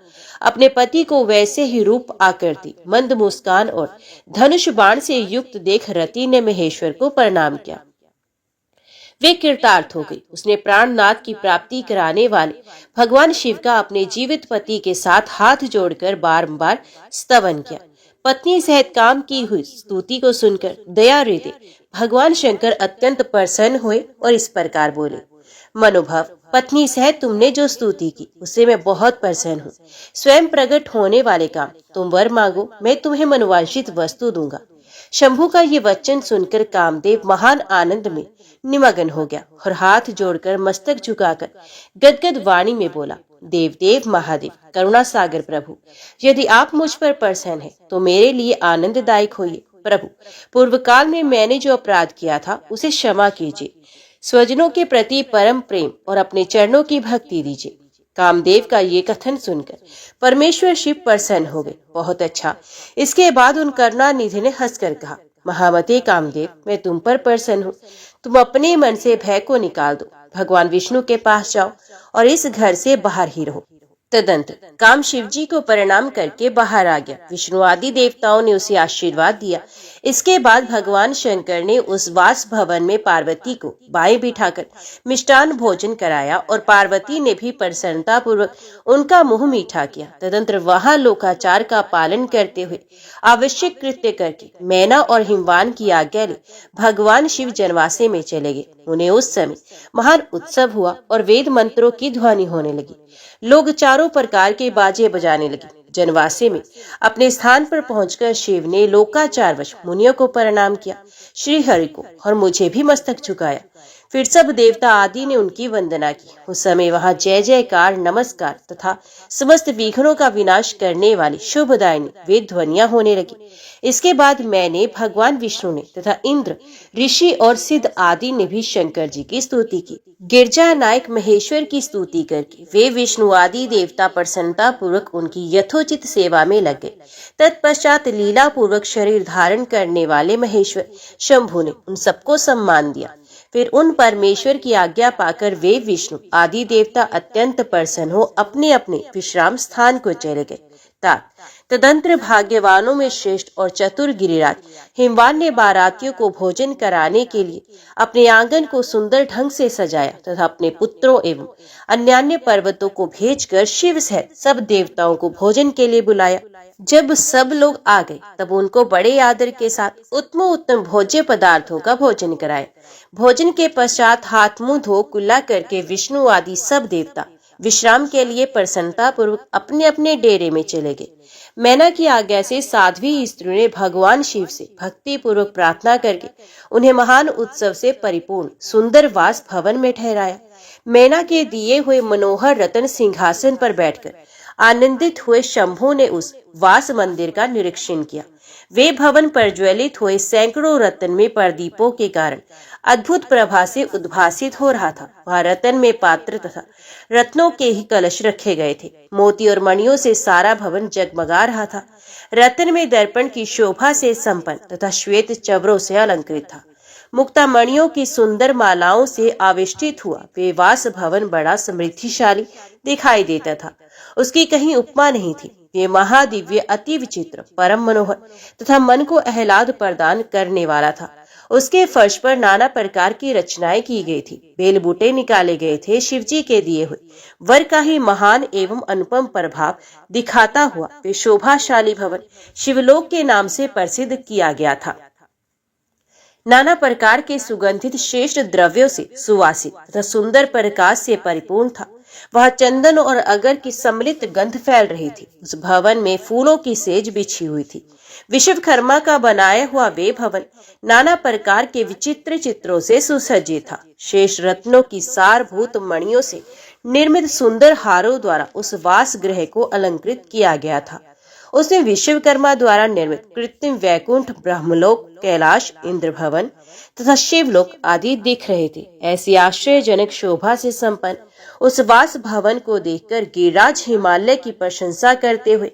अपने पति को वैसे ही रूप आकृति, मंद मुस्कान और धनुष बाण से युक्त देख रति ने महेश्वर को प्रणाम किया। वे कृतार्थ हो गई। उसने प्राणनाथ की प्राप्ति कराने वाले भगवान शिव का अपने जीवित पति के साथ हाथ जोड़कर बारंबार स्तवन किया। पत्नी सहित काम की हुई स्तुति को सुनकर दया हृदय भगवान शंकर अत्यंत प्रसन्न हुए और इस प्रकार बोले, मनोभव, पत्नी सहित तुमने जो स्तुति की उससे मैं बहुत प्रसन्न हूँ। स्वयं प्रकट होने वाले काम तुम वर मांगो, मैं तुम्हें मनोवांछित वस्तु दूंगा। शंभू का ये वचन सुनकर कामदेव महान आनंद में निमग्न हो गया और हाथ जोड़कर मस्तक झुकाकर गदगद वाणी में बोला, देव देव महादेव, करुणा सागर प्रभु, यदि आप मुझ पर प्रसन्न हैं तो मेरे लिए आनंददायक होइए। प्रभु, पूर्व काल में मैंने जो अपराध किया था उसे क्षमा कीजिए। स्वजनों के प्रति परम प्रेम और अपने चरणों की भक्ति दीजिए। कामदेव का ये कथन सुनकर परमेश्वर शिव प्रसन्न हो गए। बहुत अच्छा। इसके बाद उन करुणानिधि ने हंसकर कहा, महामते कामदेव, मैं तुम पर प्रसन्न हूँ। तुम अपने मन से भय को निकाल दो, भगवान विष्णु के पास जाओ और इस घर से बाहर ही रहो। तदंतर काम शिव जी को प्रणाम करके बाहर आ गया। विष्णु आदि देवताओं ने उसे आशीर्वाद दिया। इसके बाद भगवान शंकर ने उस वास भवन में पार्वती को बाएं बिठाकर मिष्टान भोजन कराया और पार्वती ने भी प्रसन्नता पूर्वक उनका मुंह मीठा किया। तदंतर वहां लोकाचार का पालन करते हुए आवश्यक कृत्य करके मैना और हिमवान की आज्ञा ले भगवान शिव जनवासे में चले गए। उन्हें उस समय महान उत्सव हुआ और वेद मंत्रों की ध्वनि होने लगी। लोग चारों प्रकार के बाजे बजाने लगे। जनवासे में अपने स्थान पर पहुंचकर शिव ने लोकाचारवश मुनियों को प्रणाम किया, श्री हरि को और मुझे भी मस्तक झुकाया। फिर सब देवता आदि ने उनकी वंदना की। उस समय वहां जय जयकार, नमस्कार तथा समस्त विघ्नों का विनाश करने वाली शुभदायिनी वेद ध्वनियां होने लगी। इसके बाद मैंने, भगवान विष्णु ने तथा इंद्र, ऋषि और सिद्ध आदि ने भी शंकर जी की स्तुति की। गिरजा नायक महेश्वर की स्तुति करके वे विष्णु आदि देवता प्रसन्नता पूर्वक उनकी यथोचित सेवा में लग गए। तत्पश्चात लीला पूर्वक शरीर धारण करने वाले महेश्वर शंभु ने उन सबको सम्मान दिया। फिर उन परमेश्वर की आज्ञा पाकर वे विष्णु आदि देवता अत्यंत प्रसन्न हो अपने अपने विश्राम स्थान को चले गए। तदंतर भाग्यवानों में श्रेष्ठ और चतुर गिरिराज हिमवान ने बारातियों को भोजन कराने के लिए अपने आंगन को सुंदर ढंग से सजाया तथा अपने पुत्रों एवं अन्यान्य पर्वतों को भेजकर शिव सहित सब देवताओं को भोजन के लिए बुलाया। जब सब लोग आ गए तब उनको बड़े आदर के साथ उत्तम भोज्य पदार्थों का भोजन कराया। भोजन के पश्चात हाथ मुंह धो कुल्ला करके विष्णु आदि सब देवता विश्राम के लिए प्रसन्नता पूर्वक अपने अपने डेरे में चले गए। मैना की आज्ञा से साध्वी स्त्रियों ने भगवान शिव से भक्ति पूर्वक प्रार्थना करके उन्हें महान उत्सव से परिपूर्ण सुंदर वास भवन में ठहराया। मैना के दिए हुए मनोहर रतन सिंहासन पर बैठकर आनंदित हुए शंभु ने उस वास मंदिर का निरीक्षण किया। वे भवन प्रज्वलित हुए सैकड़ों रत्न में प्रदीपों के कारण अद्भुत प्रभा से उद्भासित हो रहा था। वहाँ रत्न में पात्र तथा रत्नों के ही कलश रखे गए थे। मोती और मणियों से सारा भवन जगमगा रहा था। रत्न में दर्पण की शोभा से संपन्न तथा श्वेत चवरों से अलंकृत था। मुक्ता मणियों की सुंदर मालाओं से आविष्टित हुआ वे वास भवन बड़ा समृद्धिशाली दिखाई देता था। उसकी कहीं उपमा नहीं थी। ये महादिव्य, अति विचित्र, परम मनोहर तथा मन को आह्लाद प्रदान करने वाला था। उसके फर्श पर नाना प्रकार की रचनाएं की गई थी। बेल बूटे निकाले गए थे। शिवजी के दिए हुए वर का ही महान एवं अनुपम प्रभाव दिखाता हुआ वे शोभाशाली भवन शिवलोक के नाम से प्रसिद्ध किया गया था। नाना प्रकार के सुगंधित श्रेष्ठ द्रव्यों से सुवासित तथा सुंदर प्रकाश से परिपूर्ण था। वह चंदन और अगर की सम्मिलित गंध फैल रही थी। उस भवन में फूलों की सेज बिछी हुई थी। विश्वकर्मा का बनाया हुआ वे भवन नाना प्रकार के विचित्र चित्रों से सुसज्जित था। शेष रत्नों की सारभूत मणियों से निर्मित सुंदर हारों द्वारा उस वास गृह को अलंकृत किया गया था। उसमें विश्वकर्मा द्वारा निर्मित कृत्रिम वैकुंठ, ब्रह्मलोक, कैलाश, इंद्र भवन तथा शिवलोक आदि दिख रहे थे। ऐसी आश्चर्यजनक शोभा से संपन्न उस वास भवन को देखकर गिरिराज हिमालय की प्रशंसा करते हुए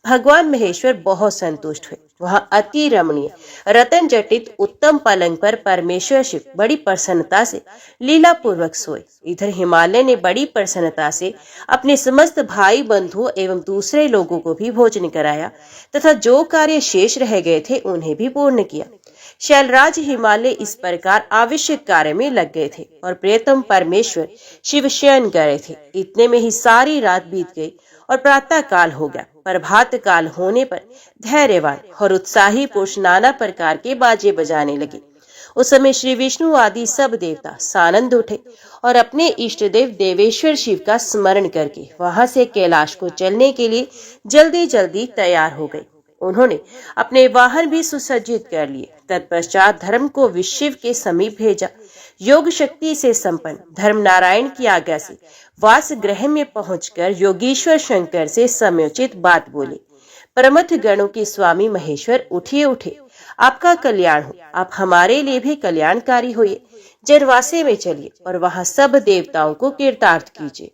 भगवान महेश्वर बहुत संतुष्ट हुए। वहाँ अति रमणीय रतन जटित उत्तम पलंग पर परमेश्वर शिव बड़ी प्रसन्नता से लीला पूर्वक सोए। इधर हिमालय ने बड़ी प्रसन्नता से अपने समस्त भाई बंधुओं एवं दूसरे लोगों को भी भोजन कराया तथा जो कार्य शेष रह गए थे उन्हें भी पूर्ण किया। शैलराज हिमालय इस प्रकार आवश्यक कार्य में लग गए थे और प्रियतम परमेश्वर शिव शयन कर रहे थे। इतने में ही सारी रात बीत गई और प्रातः काल हो गया। प्रभात काल होने पर धैर्यवान और उत्साही पुरुष नाना प्रकार के बाजे बजाने लगे। उस समय श्री विष्णु आदि सब देवता सानंद उठे और अपने इष्ट देव देवेश्वर शिव का स्मरण करके वहां से कैलाश को चलने के लिए जल्दी जल्दी तैयार हो गए। उन्होंने अपने वाहन भी सुसज्जित कर लिए। तत्पश्चात धर्म को विशिव के समीप भेजा। योग शक्ति से संपन्न धर्म नारायण की आज्ञा से वास ग्रह में पहुंचकर योगीश्वर शंकर से समयोचित बात बोले। प्रमथ गणों के स्वामी महेश्वर उठे, आपका कल्याण हो, आप हमारे लिए भी कल्याणकारी होइए। जनवासे में चलिए और वहां सब देवताओं को कीर्तार्थ कीजिए।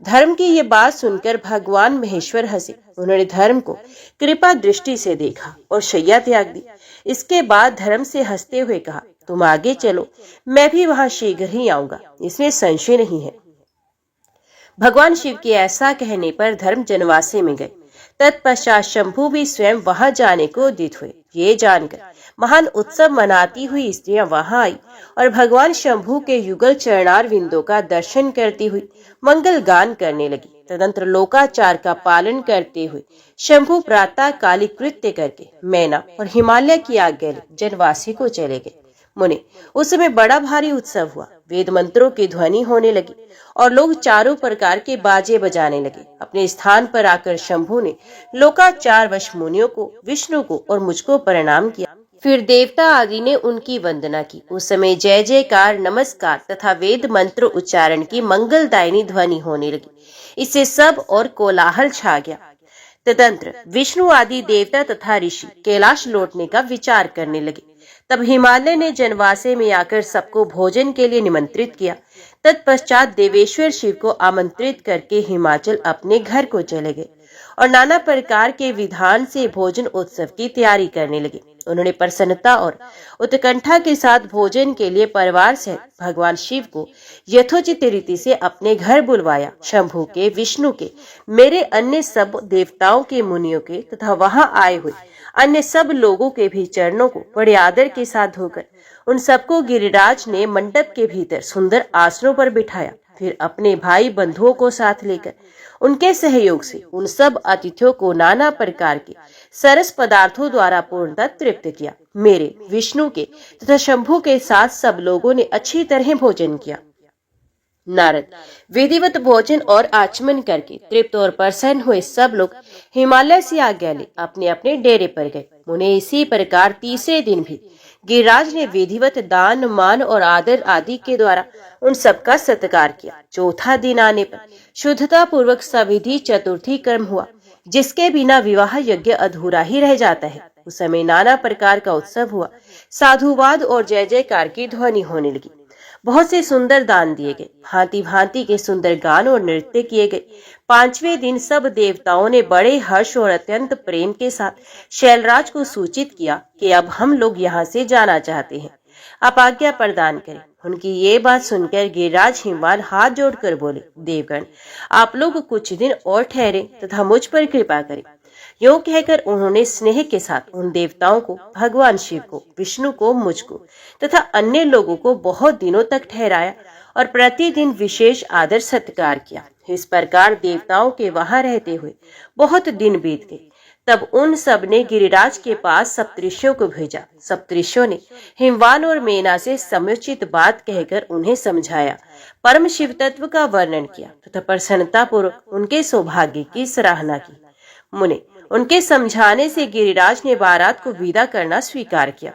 धर्म की ये बात सुनकर भगवान महेश्वर हंसे। उन्होंने धर्म को कृपा दृष्टि से देखा और शैया त्याग दी। इसके बाद धर्म से हंसते हुए कहा, तुम आगे चलो, मैं भी वहां शीघ्र ही आऊंगा, इसमें संशय नहीं है। भगवान शिव के ऐसा कहने पर धर्म जनवासे में गए। तत्पश्चात शंभु भी स्वयं वहां जाने को उद्यत हुए। ये जानकर महान उत्सव मनाती हुई स्त्रियां वहां आई और भगवान शंभु के युगल चरणार विंदों का दर्शन करती हुई मंगल गान करने लगी। तदंतर लोकाचार का पालन करते हुए शंभु प्रातः काली कृत्य करके मैना और हिमालय की आज्ञा जनवासी को चले गए। मुने, उस समय बड़ा भारी उत्सव हुआ। वेद मंत्रों की ध्वनि होने लगी और लोग चारों प्रकार के बाजे बजाने लगे। अपने स्थान पर आकर शंभु ने लोकाचार वश मुनियों को, विष्णु को और मुझको प्रणाम किया। फिर देवता आदि ने उनकी वंदना की। उस समय जय जयकार, नमस्कार तथा वेद मंत्र उच्चारण की मंगलदायिनी ध्वनि होने लगी। इससे सब और कोलाहल छा गया। तदंतर विष्णु आदि देवता तथा ऋषि कैलाश लौटने का विचार करने लगे। तब हिमालय ने जनवासे में आकर सबको भोजन के लिए निमंत्रित किया। तत्पश्चात देवेश्वर शिव को आमंत्रित करके हिमाचल अपने घर को चले गए और नाना प्रकार के विधान से भोजन उत्सव की तैयारी करने लगे। उन्होंने प्रसन्नता और उत्कंठा के साथ भोजन के लिए परिवार सहित भगवान शिव को यथोचित रीति से अपने घर बुलवाया। शंभु के, विष्णु के, मेरे अन्य सब देवताओं के, मुनियों के तथा वहां आए हुए अन्य सब लोगों के भी चरणों को बड़े आदर के साथ धोकर उन सबको गिरिराज ने मंडप के भीतर सुंदर आसनों पर बिठाया। फिर अपने भाई बंधुओं को साथ लेकर उनके सहयोग से उन सब अतिथियों को नाना प्रकार के सरस पदार्थों द्वारा पूर्णतः तृप्त किया। मेरे, विष्णु के तथा शंभु के साथ सब लोगों ने अच्छी तरह भोजन किया। नारद विधिवत भोजन और आचमन करके तृप्त और प्रसन्न हुए सब लोग हिमालय से आज्ञा ले अपने अपने डेरे पर गए। उन्हें इसी प्रकार तीसरे दिन भी गिरिराज ने विधिवत दान, मान और आदर आदि के द्वारा उन सबका सत्कार किया। चौथा दिन आने पर शुद्धता पूर्वक सविधि चतुर्थी कर्म हुआ, जिसके बिना विवाह यज्ञ अधूरा ही रह जाता है। उस समय नाना प्रकार का उत्सव हुआ। साधुवाद और जय जयकार की ध्वनि होने लगी। बहुत से सुंदर दान दिए गए। भांति भांति के सुंदर गान और नृत्य किए गए। पांचवें दिन सब देवताओं ने बड़े हर्ष और अत्यंत प्रेम के साथ शैलराज को सूचित किया कि अब हम लोग यहाँ से जाना चाहते हैं, आप आज्ञा प्रदान करें। उनकी ये बात सुनकर गिरिराज हिमवान हाथ जोड़कर बोले, देवगण, आप लोग कुछ दिन और ठहरे तथा मुझ पर कृपा करें। यूं कहकर उन्होंने स्नेह के साथ उन देवताओं को, भगवान शिव को, विष्णु को, मुझको तथा अन्य लोगों को बहुत दिनों तक ठहराया और प्रतिदिन विशेष आदर सत्कार किया। इस प्रकार देवताओं के वहां रहते हुए बहुत दिन बीत गए। तब उन सब ने गिरिराज के पास सप्तऋषियों को भेजा। सप्तऋषियों ने हिमवान और मेना से समुचित बात कहकर उन्हें समझाया, परम शिव तत्व का वर्णन किया तथा प्रसन्नता पूर्वक उनके सौभाग्य की सराहना की। मुने, उनके समझाने से गिरिराज ने बारात को विदा करना स्वीकार किया।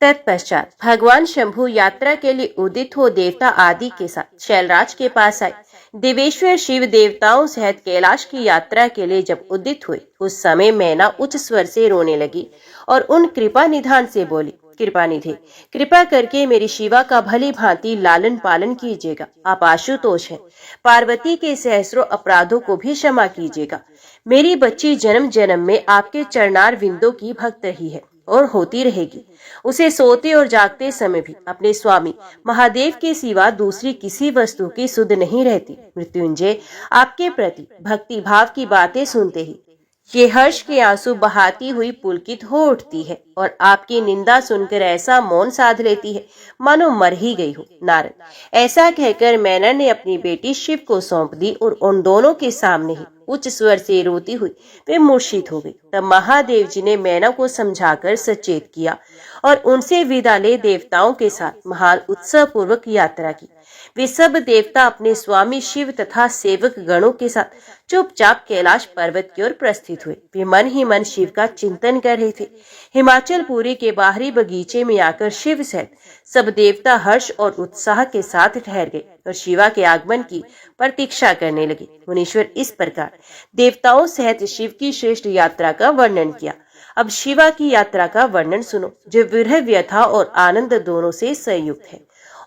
तत्पश्चात भगवान शंभु यात्रा के लिए उदित हो देवता आदि के साथ शैलराज के पास आए। देवेश्वर शिव देवताओं सहित कैलाश की यात्रा के लिए जब उदित हुए, उस समय मैना उच्च स्वर से रोने लगी और उन कृपा निधान से बोली, कृपा निधि, कृपा करके मेरी शिवा का भली भांति लालन पालन कीजिएगा। आप आशुतोष हैं, पार्वती के सहस्रों अपराधों को भी क्षमा कीजिएगा। मेरी बच्ची जन्म जन्म में आपके चरणार विंदों की भक्त रही है और होती रहेगी। उसे सोते और जागते समय भी अपने स्वामी महादेव के सिवा दूसरी किसी वस्तु की सुध नहीं रहती। मृत्युंजय, आपके प्रति भक्ति भाव की बातें सुनते ही ये हर्ष के आंसू बहाती हुई पुलकित हो उठती है और आपकी निंदा सुनकर ऐसा मौन साध लेती है मानो मर ही गई हो। नारद, ऐसा कहकर मैना ने अपनी बेटी शिव को सौंप दी और उन दोनों के सामने ही उच्च स्वर से रोती हुई वे मूर्छित हो गई। तब महादेव जी ने मैना को समझाकर सचेत किया और उनसे विदा ले देवताओं के साथ महान उत्सव पूर्वक यात्रा की। वे सब देवता अपने स्वामी शिव तथा सेवक गणों के साथ चुपचाप कैलाश पर्वत की ओर प्रस्थित हुए। वे मन ही मन शिव का चिंतन कर रहे थे। हिमाचल पुरी के बाहरी बगीचे में आकर शिव सहित सब देवता हर्ष और उत्साह के साथ ठहर गए और शिवा के आगमन की प्रतीक्षा करने लगे। मुनीश्वर इस प्रकार देवताओं सहित शिव की श्रेष्ठ यात्रा का वर्णन किया। अब शिवा की यात्रा का वर्णन सुनो, जो विरह व्यथा और आनंद दोनों से संयुक्त है।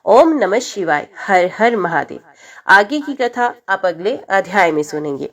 ओम नमः शिवाय, हर हर महादेव। आगे की कथा आप अगले अध्याय में सुनेंगे।